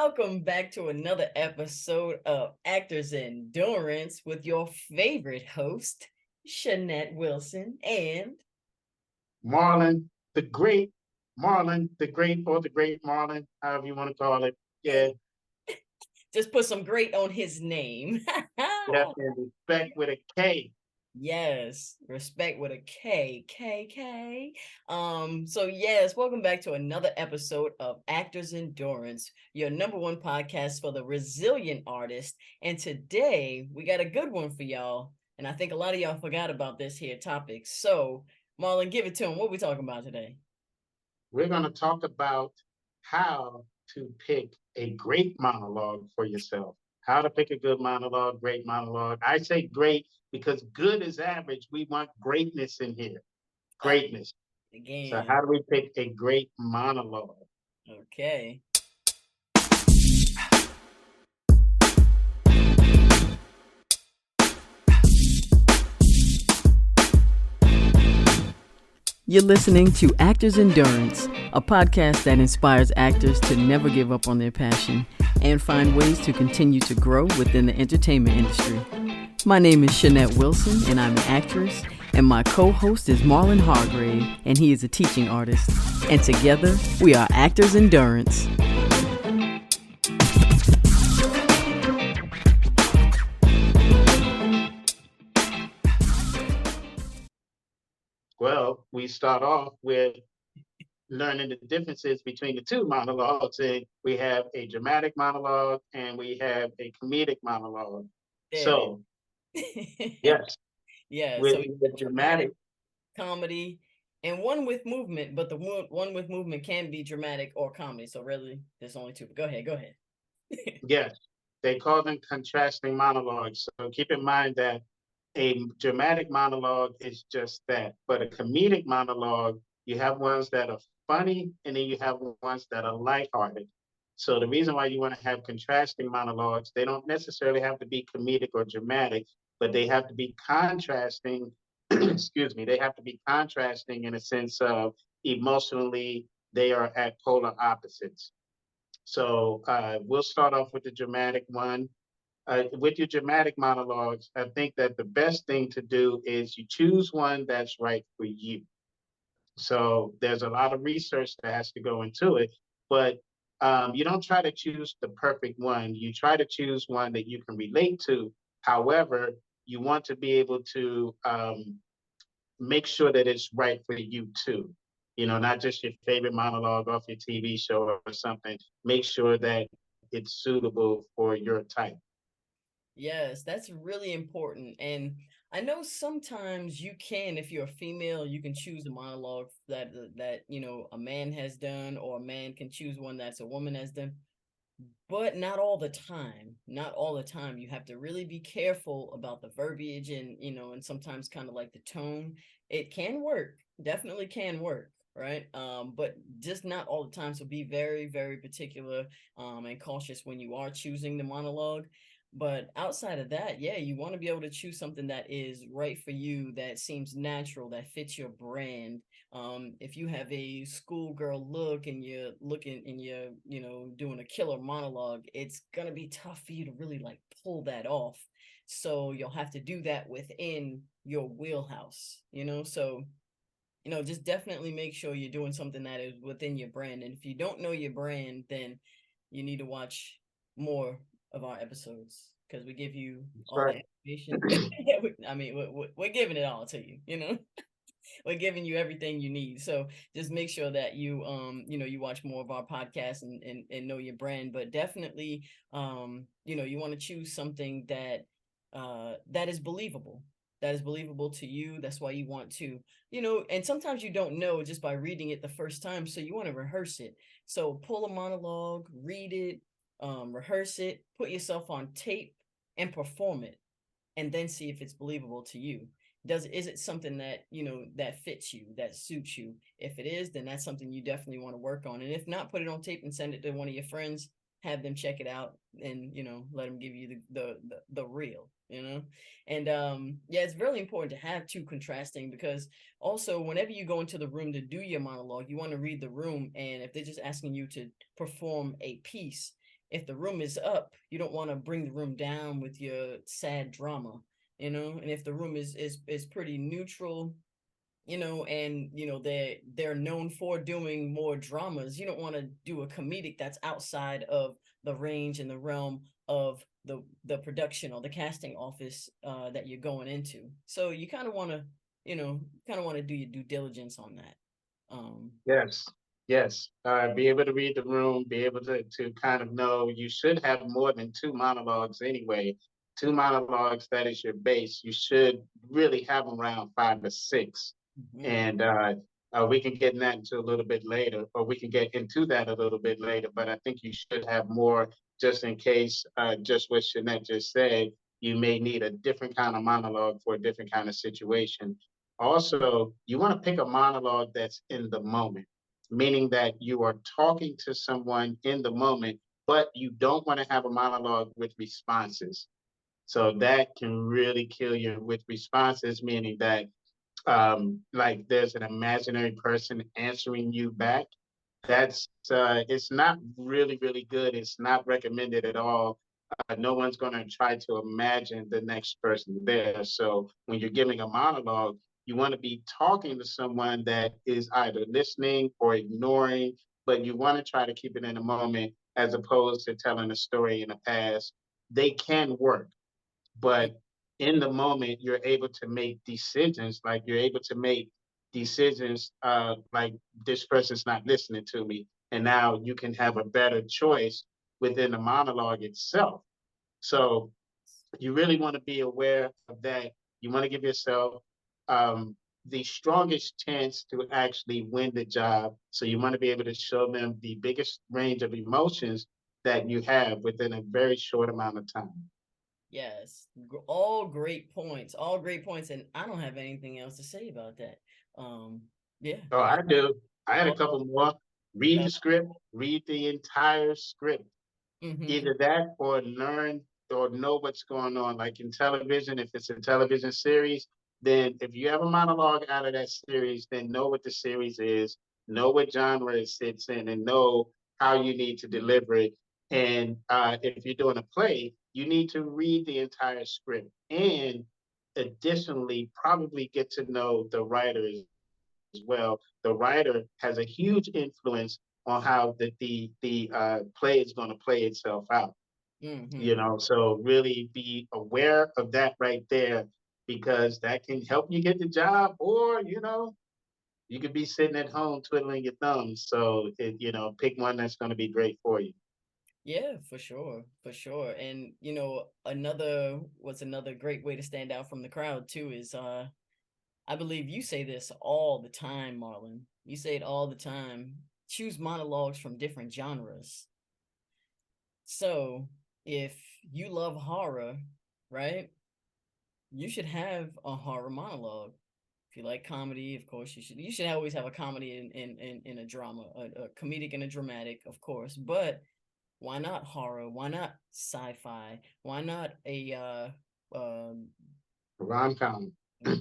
Welcome back to another episode of Actors Endurance with your favorite host, Shanette Wilson, and Marlon the Great, Marlon the Great, or the Great Marlon, however you want to call it. Yeah, just put some great on his name. definitely. Respect with a K. Yes, respect with a K, K, K. So yes, welcome back to another episode of Actors Endurance, your number one podcast for the resilient artist. And today we got a good one for y'all. And I think a lot of y'all forgot about this here topic. So Marlon, give it to him. What we talking about today? We're going to talk about how to pick a great monologue for yourself. How to pick a good monologue, great monologue. I say great because good is average. We want greatness in here. Greatness. So, Again. how do we pick a great monologue? Okay. You're listening to Actors Endurance, a podcast that inspires actors to never give up on their passion and find ways to continue to grow within the entertainment industry. My name is Shanette Wilson, and I'm an actress, and my co-host is Marlon Hargrave, and he is a teaching artist. And together, we are Actors Endurance. Well, we start off with learning the differences between the two monologues. And we have a dramatic monologue and we have a comedic monologue. There So, it is. yes, Yeah, so with we the got dramatic, dramatic, comedy, and one with movement, but the one with movement can be dramatic or comedy. So really, there's only two. Go ahead, go ahead. yes, they call them contrasting monologues. So keep in mind that a dramatic monologue is just that. But a comedic monologue, you have ones that are funny and then you have ones that are lighthearted. So the reason why you want to have contrasting monologues, they don't necessarily have to be comedic or dramatic, but they have to be contrasting. Excuse me, they have to be contrasting in a sense of emotionally, they are at polar opposites. So we'll start off with the dramatic one. With your dramatic monologues, I think that the best thing to do is you choose one that's right for you. So there's a lot of research that has to go into it, but you don't try to choose the perfect one. You try to choose one that you can relate to. However, you want to be able to make sure that it's right for you too. You know, not just your favorite monologue off your TV show or something. Make sure that it's suitable for your type. Yes, that's really important. And I know sometimes you can, if you're a female, you can choose a monologue that a man has done, or a man can choose one that's a woman has done. But not all the time. Not all the time. You have to really be careful about the verbiage and sometimes kind of like the tone. It can work, definitely can work, right? But just not all the time. So be very, very particular and cautious when you are choosing the monologue. But outside of that, yeah, you want to be able to choose something that is right for you, that seems natural, that fits your brand. If you have a schoolgirl look and you're looking and you're doing a killer monologue, it's gonna be tough for you to really like pull that off. So you'll have to do that within your wheelhouse. So just definitely make sure you're doing something that is within your brand. And if you don't know your brand, then you need to watch more of our episodes because we give you That's all the right. information. I mean, we're giving it all to you. We're giving you everything you need. So just make sure that you watch more of our podcasts and know your brand. But definitely, you want to choose something that is believable. That is believable to you. That's why you want to, and sometimes you don't know just by reading it the first time. So you want to rehearse it. So pull a monologue, read it, rehearse it, put yourself on tape and perform it, and then see if it's believable to you. Is it something that fits you, that suits you? If it is, then that's something you definitely want to work on. And if not, put it on tape and send it to one of your friends, have them check it out, and let them give you the real. And yeah, it's really important to have two contrasting, because also whenever you go into the room to do your monologue, you want to read the room, and if they're just asking you to perform a piece, if the room is up, you don't want to bring the room down with your sad drama, you know. And if the room is pretty neutral, you know, and you know they're known for doing more dramas, you don't want to do a comedic that's outside of the range and the realm of the production or the casting office that you're going into. So you kind of want to, you know, kind of want to do your due diligence on that. um Yes, yes. Be able to read the room, be able to kind of know you should have more than two monologues anyway. Two monologues, that is your base. You should really have around five or six. mhm. And we can get that into a little bit later, or we can get into that a little bit later. But I think you should have more just in case, just what Shanette just said, you may need a different kind of monologue for a different kind of situation. Also, you want to pick a monologue that's in the moment, meaning that you are talking to someone in the moment, but you don't want to have a monologue with responses. So that can really kill you with responses, meaning that like there's an imaginary person answering you back. That's it's not really good. It's not recommended at all. No one's going to try to imagine the next person there. So when you're giving a monologue, you want to be talking to someone that is either listening or ignoring, but you want to try to keep it in a moment as opposed to telling a story in the past. They can work, Yeah. but in the moment you're able to make decisions, like you're able to make decisions like this person's not listening to me, and now you can have a better choice within the monologue itself. So you really want to be aware of that. You want to give yourself the strongest chance to actually win the job. So you want to be able to show them the biggest range of emotions that you have within a very short amount of time. Yes, all great points, all great points, and I don't have anything else to say about that. Yeah, Oh, I do. I had a all, couple more. Read uh, the script, read the entire script. mm-hmm, Either that or learn or know what's going on. Like in television, if it's a television series, then if you have a monologue out of that series, then know what the series is, know what genre it sits in, and know how you need to deliver it. And if you're doing a play, you need to read the entire script and additionally probably get to know the writer as well. The writer has a huge influence on how the play is going to play itself out. You mm-hmm. know, so really be aware of that right there because that can help you get the job, or you could be sitting at home twiddling your thumbs. So pick one that's going to be great for you. Yeah, for sure, for sure. And you know, another great way to stand out from the crowd too is I believe you say this all the time, Marlon. You say it all the time. Choose monologues from different genres. So if you love horror, right? You should have a horror monologue. If you like comedy, of course you should always have a comedy in a drama, a comedic and a dramatic, of course. But why not horror? Why not sci-fi? Why not a Rom-com.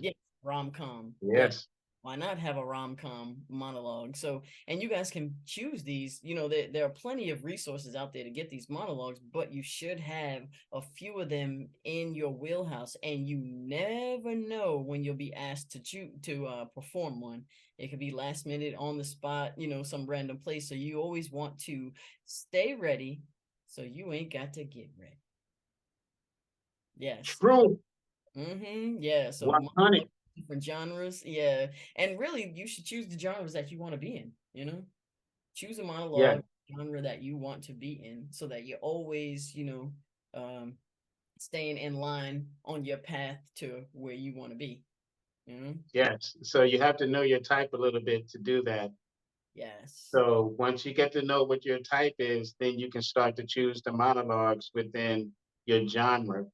yeah, rom-com? Yeah. Yes, Why not have a rom-com monologue? So, and you guys can choose these. You know, there are plenty of resources out there to get these monologues, but you should have a few of them in your wheelhouse, and you never know when you'll be asked to perform one. It could be last minute on the spot, you know, some random place. So you always want to stay ready, so you ain't got to get ready. Yes. true. Mm-hmm. Yeah. So 100. different genres. Yeah. And really you should choose the genres that you want to be in, you know? Choose a Yeah. monologue genre that you want to be in so that you're always, you know, staying in line on your path to where you want to be. You know? Yes. So you have to know your type a little bit to do that. Yes. So once you get to know what your type is, then you can start to choose the monologues within your genre.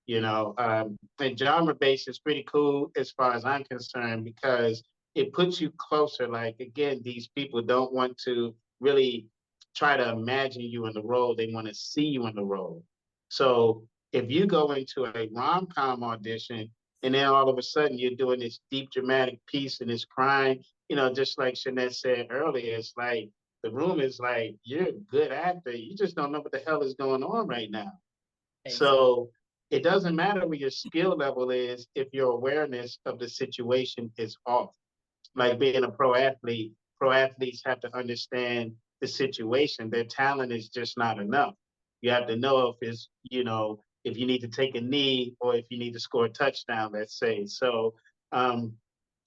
And genre based is pretty cool as far as I'm concerned because it puts you closer. Like again, these people don't want to really try to imagine you in the role; they want to see you in the role. So if you go into a rom com audition and then all of a sudden you're doing this deep dramatic piece and it's crying, just like Shanette said earlier, it's like The room is like, you're a good actor. You just don't know what the hell is going on right now. Exactly. So it doesn't matter what your skill level is if your awareness of the situation is off. Like being a pro athletes have to understand the situation. Their talent is just not enough. You have to know if it's, if you need to take a knee or if you need to score a touchdown, let's say. So um,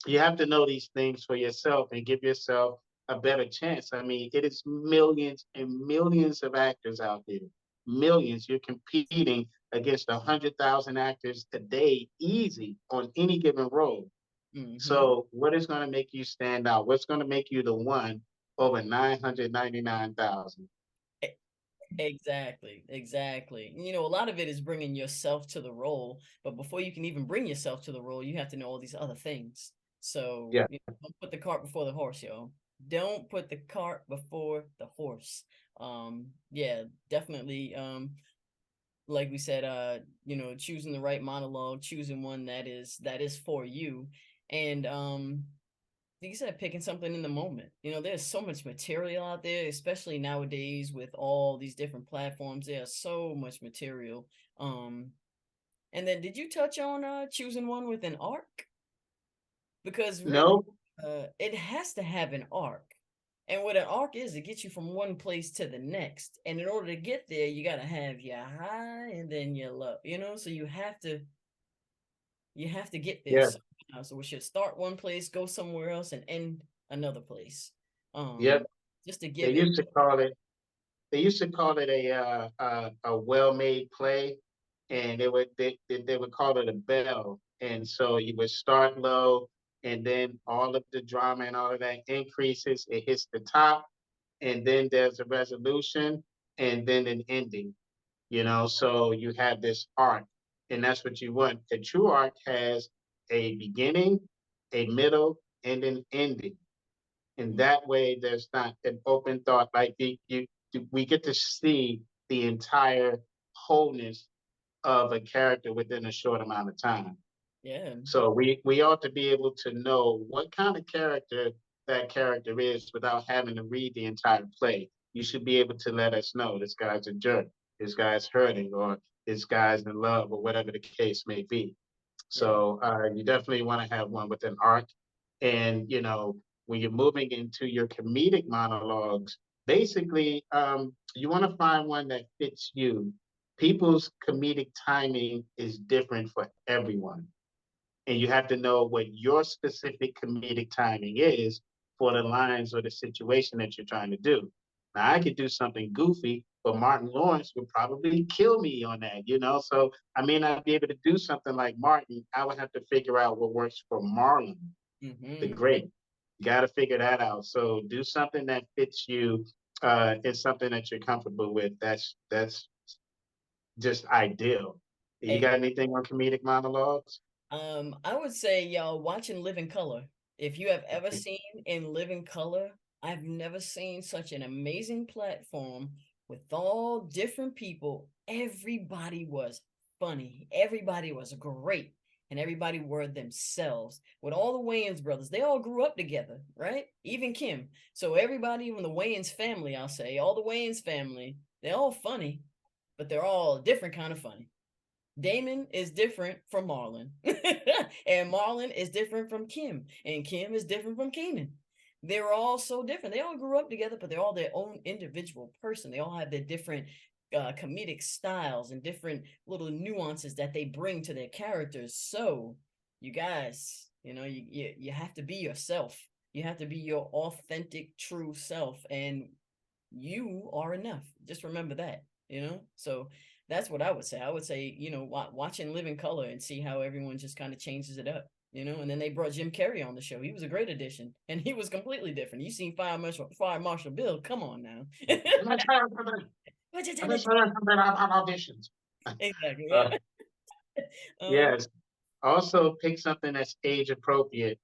you have to know these things for yourself and give yourself a better chance. I mean, it is millions and millions of actors out there. Millions. You're competing against 100,000 actors a day, easy on any given role. Hmm. So, what is going to make you stand out? What's going to make you the one over 999,000? Exactly, exactly. You know, a lot of it is bringing yourself to the role, but before you can even bring yourself to the role, you have to know all these other things. So, Yeah. don't put the cart before the horse, yo. Don't put the cart before the horse. Yeah, definitely. Like we said, choosing the right monologue, choosing one that is for you, and like you said, picking something in the moment. You know, there's so much material out there, especially nowadays with all these different platforms. There's so much material. Um, and then did you touch on choosing one with an arc? Because really, No. it has to have an arc. And what an arc is, it gets you from one place to the next. And in order to get there, you gotta have your high and then your low. So you have to get there Yeah. somehow. So we should start one place, go somewhere else, and end another place. Yep. Just to They give it. used to call it. They used to call it a well-made play, and they would call it a bell. And so you would start low, and then all of the drama and all of that increases. It hits the top, and then there's a resolution, and then an ending. So you have this arc, and that's what you want. A true arc has a beginning, a middle, and an ending, and that way there's not an open thought. Like we get to see the entire wholeness of a character within a short amount of time. Yeah, So we ought to be able to know what kind of character that character is without having to read the entire play. You should be able to let us know this guy's a jerk, this guy's hurting, or this guy's in love, or whatever the case may be. yeah. So you definitely want to have one with an arc. And when you're moving into your comedic monologues, basically you want to find one that fits you. People's comedic timing is different for everyone, and you have to know what your specific comedic timing is for the lines or the situation that you're trying to do. Now, I could do something goofy, but Martin Lawrence would probably kill me on that. So I may not be able to do something like Martin. I would have to figure out what works for Marlon, the Hmm. great. You got to figure that out. So do something that fits you. It's something that you're comfortable with. That's just ideal. You got anything on comedic monologues? I would say y'all watching Living Color. If you have ever seen in Living Color, I've never seen such an amazing platform with all different people. Everybody was funny. Everybody was great. And everybody were themselves. With all the Wayans brothers, they all grew up together, right? Even Kim. So everybody, even the Wayans family, I'll say, all the Wayans family, they're all funny, but they're all a different kind of funny. Damon is different from Marlon, and Marlon is different from Kim, and Kim is different from Kanan. They're all so different. They all grew up together, but they're all their own individual person. They all have their different comedic styles and different little nuances that they bring to their characters. So, you guys, you have to be yourself. You have to be your authentic, true self, and you are enough. Just remember that. So that's what I would say. I would say, watching Living Color and see how everyone just kind of changes it up. And then they brought Jim Carrey on the show. He was a great addition, and he was completely different. You seen Fire Marshal Bill? Come on now. Let's hear something. Let's hear something about auditions. Exactly. Uh, Yeah. Um, yes. Also, pick something that's age appropriate.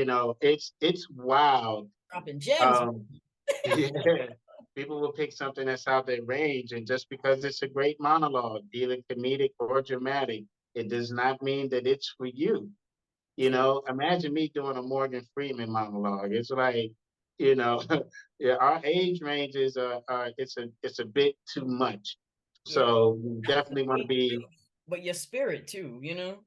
It's wild. dropping gems. Um, yeah, people will pick something that's out their range, and just because it's a great monologue, be it comedic or dramatic, it does not mean that it's for you. True. Imagine me doing a Morgan Freeman monologue. It's like, you know, yeah, our age ranges are it's a bit too much. Yeah, So you not the definitely want to age be. range, but your spirit too, you know?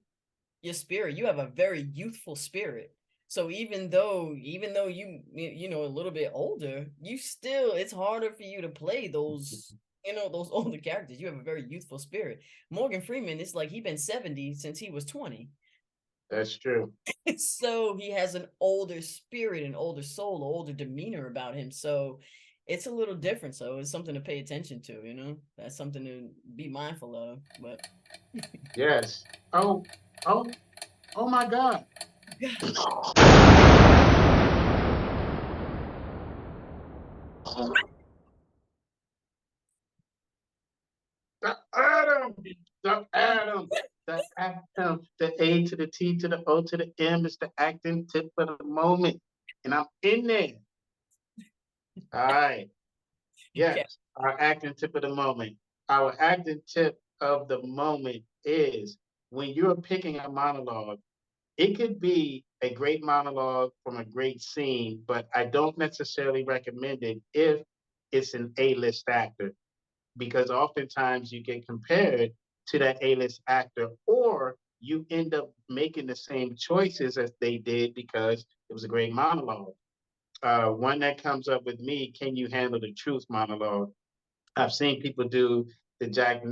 Your spirit. You have a very youthful spirit. So even though you know a little bit older, you still it's harder for you to play those those older characters. You have a very youthful spirit. Morgan Freeman is like he been 70 since he was 20. That's true. So he has an older spirit, an older soul, older demeanor about him. So it's a little different. So it's something to pay attention to, you know? That's something to be mindful of. But Yes. Oh, oh, oh my God. The Adam, the Adam, the Adam, the A to the T to the O to the M is the acting tip for the moment. And I'm in there. All right. okay. Yes, our acting tip of the moment. Our acting tip of the moment is when you're picking a monologue, it could be a great monologue from a great scene, but I don't necessarily recommend it if it's an A-list actor, because oftentimes you get compared to that A-list actor, or you end up making the same choices as they did because it was a great monologue. One that comes up with me, can you handle the truth monologue? I've seen people do the Jack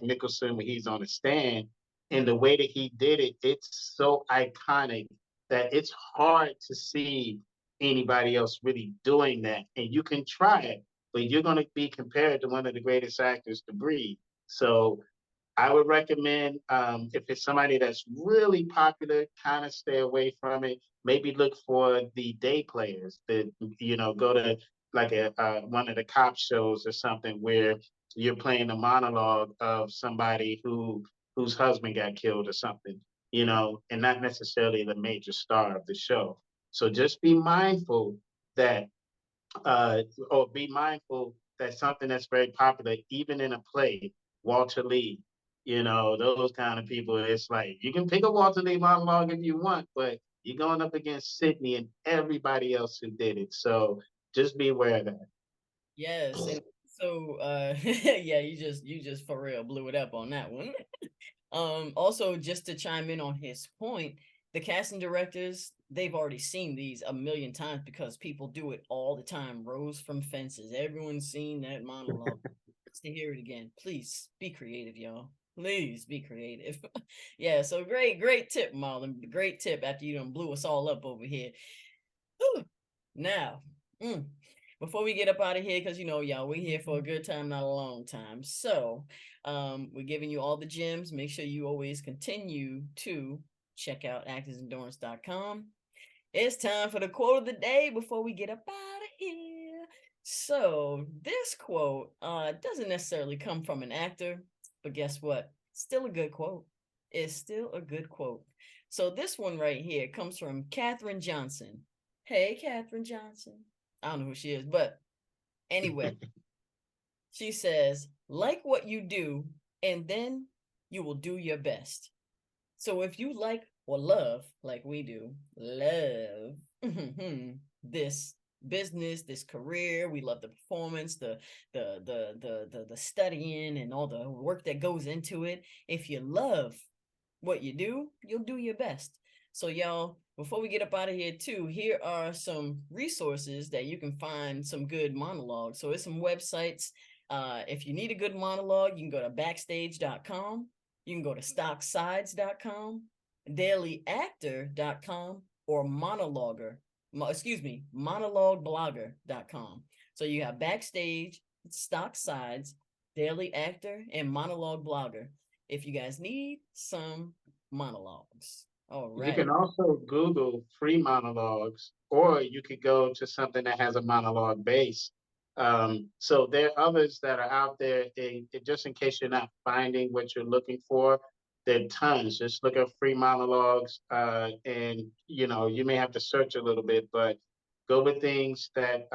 Nicholson when he's on the stand, and the way that he did it, it's so iconic that it's hard to see anybody else really doing that. And you can try it, but you're going to be compared to one of the greatest actors to breathe. So I would recommend, if it's somebody that's really popular, kind of stay away from it. Maybe look for the day players that, go to like one of the cop shows or something where you're playing a monologue of somebody whose husband got killed or something, and not necessarily the major star of the show. So just be mindful that or be mindful that something that's very popular, even in a play, Walter Lee, those kind of people, it's like you can pick a Walter Lee monologue if you want, but you're going up against Sydney and everybody else who did it. So just be aware of that. Yes, and so yeah, you just for real blew it up on that one. Also just to chime in on his point, the casting directors, they've already seen these a million times because people do it all the time. Rose from Fences. Everyone's seen that monologue. Just to hear it again. Please be creative, y'all. Please be creative. Yeah, so great tip, Marlon. Great tip after you done blew us all up over here. Whew. Now, mm, before we get up out of here, because y'all, we're here for a good time, not a long time. So, we're giving you all the gems. Make sure you always continue to check out actorsendurance.com. It's time for the quote of the day before we get up out of here. So, this quote doesn't necessarily come from an actor, but guess what? Still a good quote. It's still a good quote. So, this one right here comes from Katherine Johnson. Hey, Katherine Johnson. I don't know who she is, but anyway, she says, like what you do, and then you will do your best. So if you like or love, like we do, love this business, this career, we love the performance, the studying and all the work that goes into it. If you love what you do, you'll do your best. So, y'all, before we get up out of here, too, here are some resources that you can find some good monologues. So, it's some websites. If you need a good monologue, you can go to backstage.com, you can go to stocksides.com, dailyactor.com, or monologueblogger.com. So, you have Backstage, Stock Sides, Daily Actor, and Monologue Blogger if you guys need some monologues. All You right. can also Google free monologues, or you could go to something that has a monologue base. So there are others that are out there. Just in case you're not finding what you're looking for, there are tons. Just look up free monologues, and you may have to search a little bit, but go with things that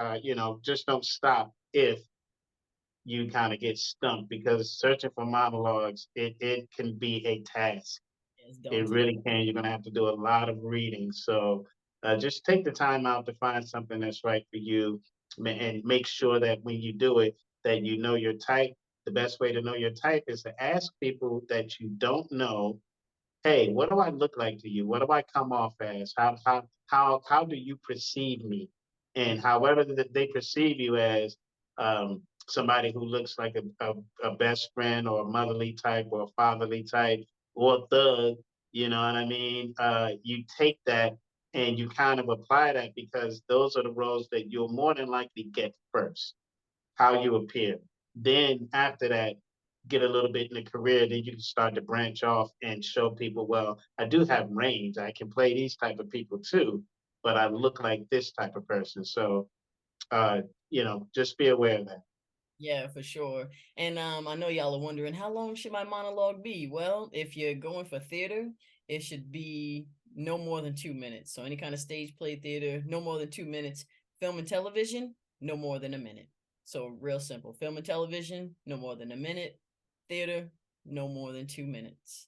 just don't stop if you kind of get stumped, because searching for monologues, it can be a task. Yes, It daunting. really can. You're gonna have to do a lot of reading. So Just take the time out to find something that's right for you, and make sure that when you do it, that you know your type. The best way to know your type is to ask people that you don't know, hey, what do I look like to you? What do I come off as? How do you perceive me? And however that they perceive you as, somebody who looks like a best friend or a motherly type or a fatherly type or thug, you know what I mean? You take that and you kind of apply that, because those are the roles that you'll more than likely get first, how you appear. Then after that, get a little bit in the career, then you can start to branch off and show people, well, I do have range. I can play these type of people too, but I look like this type of person. So, uh, just be aware of that. Yeah, for sure. And I know y'all are wondering, how long should my monologue be? Well, if you're going for theater, it should be no more than 2 minutes. So any kind of stage play theater, no more than 2 minutes. Film and television, no more than a minute. So real simple. Film and television, no more than a minute. Theater, no more than 2 minutes.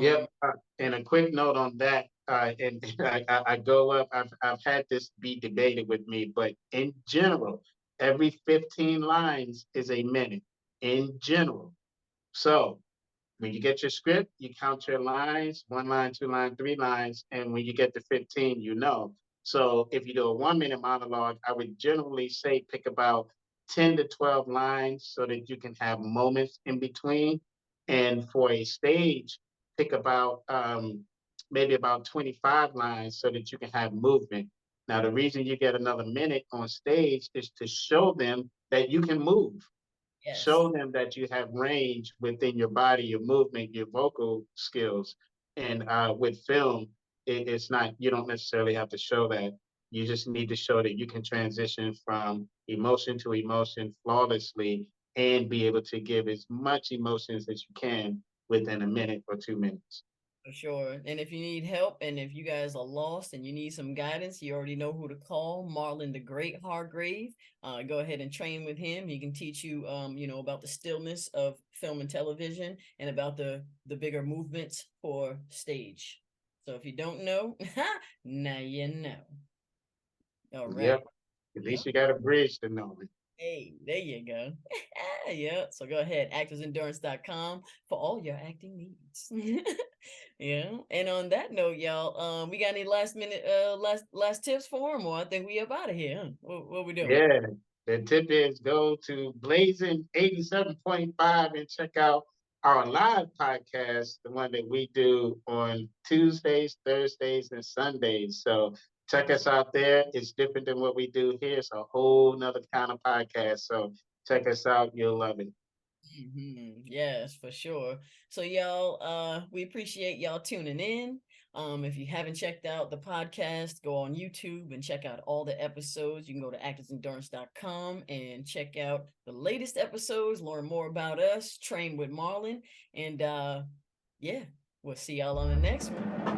Yep. Um, And a quick note on that, and I go up, I've had this be debated with me, but in general, every 15 lines is a minute in general. So when you get your script, you count your lines, 1 line, 2 line, 3 lines, and when you get to 15, you know. So if you do a 1 minute monologue, I would generally say pick about 10 to 12 lines so that you can have moments in between. And for a stage, pick about maybe about 25 lines so that you can have movement. Now, the reason you get another minute on stage is to show them that you can move, yes. show them that you have range within your body, your movement, your vocal skills. And with film, it's not, you don't necessarily have to show that. You just need to show that you can transition from emotion to emotion flawlessly and be able to give as much emotions as you can within a minute or 2 minutes. For sure. And if you need help and if you guys are lost and you need some guidance, you already know who to call. Marlon the Great Hargrave. Go ahead and train with him. He can teach you about the stillness of film and television and about the bigger movements for stage. So if you don't know, now you know. All right. Yep. At Yep. least you got a bridge to know it. Hey, there you go. Yeah. So go ahead, actorsendurance.com for all your acting needs. Yeah. And on that note, y'all, we got any last minute last tips for him, or I think we up out of here. Huh? What we doing? Yeah, the tip is go to Blazing 87.5 and check out our live podcast, the one that we do on Tuesdays, Thursdays, and Sundays. So check us out there. It's different than what we do here. It's a whole nother kind of podcast. So check us out. You'll love it. Yes, for sure. So y'all, we appreciate y'all tuning in. If you haven't checked out the podcast, go on YouTube and check out all the episodes. You can go to actorsendurance.com and check out the latest episodes, learn more about us, train with Marlon, and yeah, we'll see y'all on the next one.